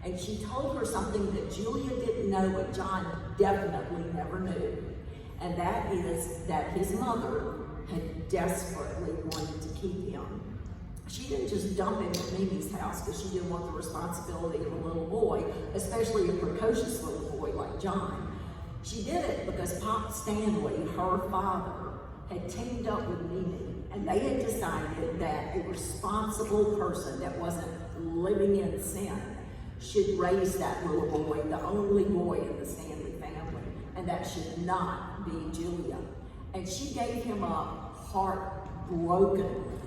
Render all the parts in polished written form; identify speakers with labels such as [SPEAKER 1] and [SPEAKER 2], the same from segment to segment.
[SPEAKER 1] And she told her something that Julia didn't know, but John definitely never knew. And that is that his mother had desperately wanted to keep him. She didn't just dump him at Mimi's house because she didn't want the responsibility of a little boy, especially a precocious little boy like John. She did it because Pop Stanley, her father, had teamed up with Mimi, and they had decided that a responsible person that wasn't living in sin should raise that little boy, the only boy in the Stanley family, and that should not be Julia. And she gave him up heartbrokenly.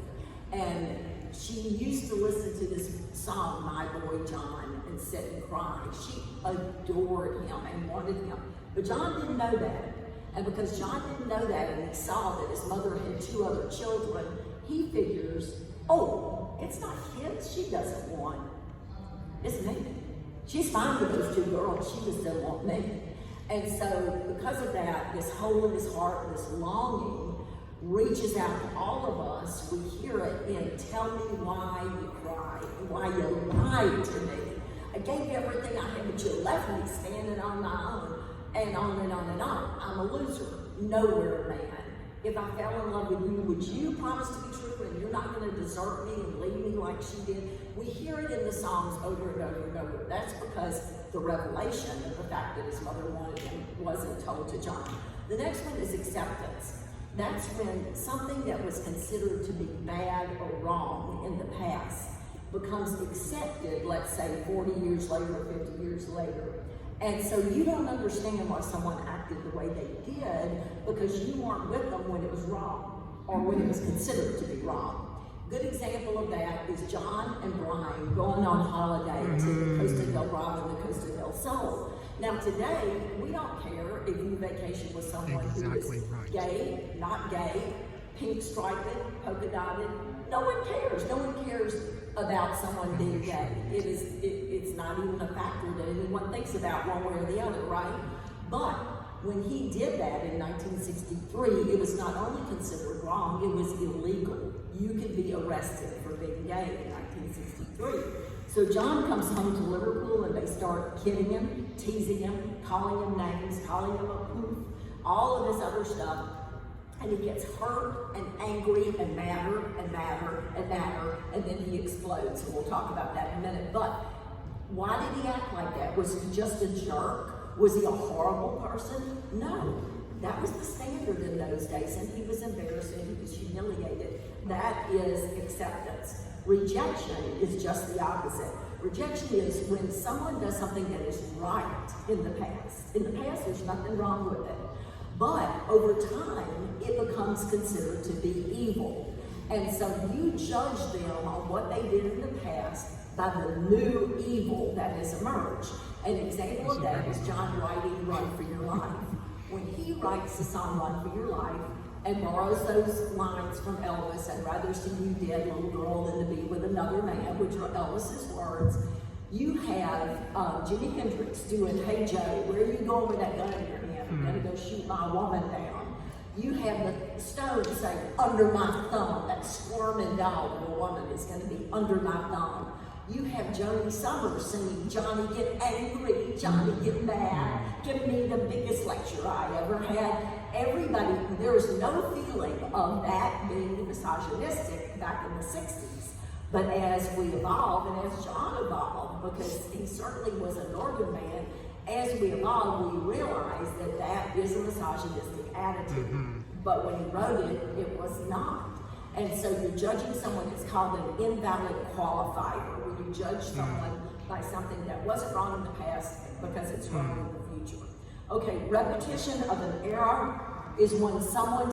[SPEAKER 1] And she used to listen to this song, My Boy John, and sit and cry. She adored him and wanted him. But John didn't know that. And because John didn't know that, and he saw that his mother had 2 other children, he figures, oh, it's not his she doesn't want. It's me. She's fine with those 2 girls, she just doesn't want me. And so because of that, this hole in his heart, this longing, reaches out to all of us. We hear it in Tell Me Why You Cried, Why You Lied to Me. I gave you everything I had, but you left me standing on my own, and on and on and on. I'm a loser, nowhere man. If I fell in love with you, would you promise to be true and you're not going to desert me and leave me like she did? We hear it in the songs over and over and over. That's because the revelation of the fact that his mother wanted him wasn't told to John. The next one is acceptance. That's when something that was considered to be bad or wrong in the past becomes accepted, let's say 40 years later or 50 years later. And so you don't understand why someone acted the way they did because you weren't with them when it was wrong or when it was considered to be wrong. Good example of that is John and Brian going on holiday to the Costa del Bravo and the Costa del Sol. Now today, we don't care if you vacation with someone who is gay, not gay, pink striped, polka dotted. No one cares. No one cares about someone being gay. It's not even a factor that anyone thinks about one way or the other, right? But when he did that in 1963, it was not only considered wrong, it was illegal. You could be arrested for being gay in 1963. So John comes home to Liverpool and they start kidding him, teasing him, calling him names, calling him a poof, all of this other stuff. And he gets hurt and angry and madder and madder and madder, and then he explodes. And we'll talk about that in a minute. But why did he act like that? Was he just a jerk? Was he a horrible person? No. That was the standard in those days, and he was embarrassed and he was humiliated. That is acceptance. Rejection is just the opposite. Rejection is when someone does something that is right in the past. In the past, there's nothing wrong with it. But over time, it becomes considered to be evil. And so you judge them on what they did in the past by the new evil that has emerged. An example of that is John writing Run for Your Life. When he writes the song Run for Your Life and borrows those lines from Elvis, I'd rather see you dead, little girl, than to be with another man, which are Elvis's words, you have Jimi Hendrix doing Hey Joe, where are you going with that gun in your hand? I'm gonna go shoot my woman down. You have the Stones saying, under my thumb, that squirming dog of a woman is gonna be under my thumb. You have Joni Summers singing, Johnny get angry, Johnny get mad, give me the biggest lecture I ever had. Everybody, there's no feeling of that being misogynistic back in the 60s. But as we evolve, and as John evolved, because he certainly was a northern man, as we evolve, we realize that that is a misogynistic attitude. But when he wrote it, it was not. And so you're judging someone, it's called an invalid qualifier, where you judge someone by something that wasn't wrong in the past because it's wrong in the future. Okay, repetition of an error is when someone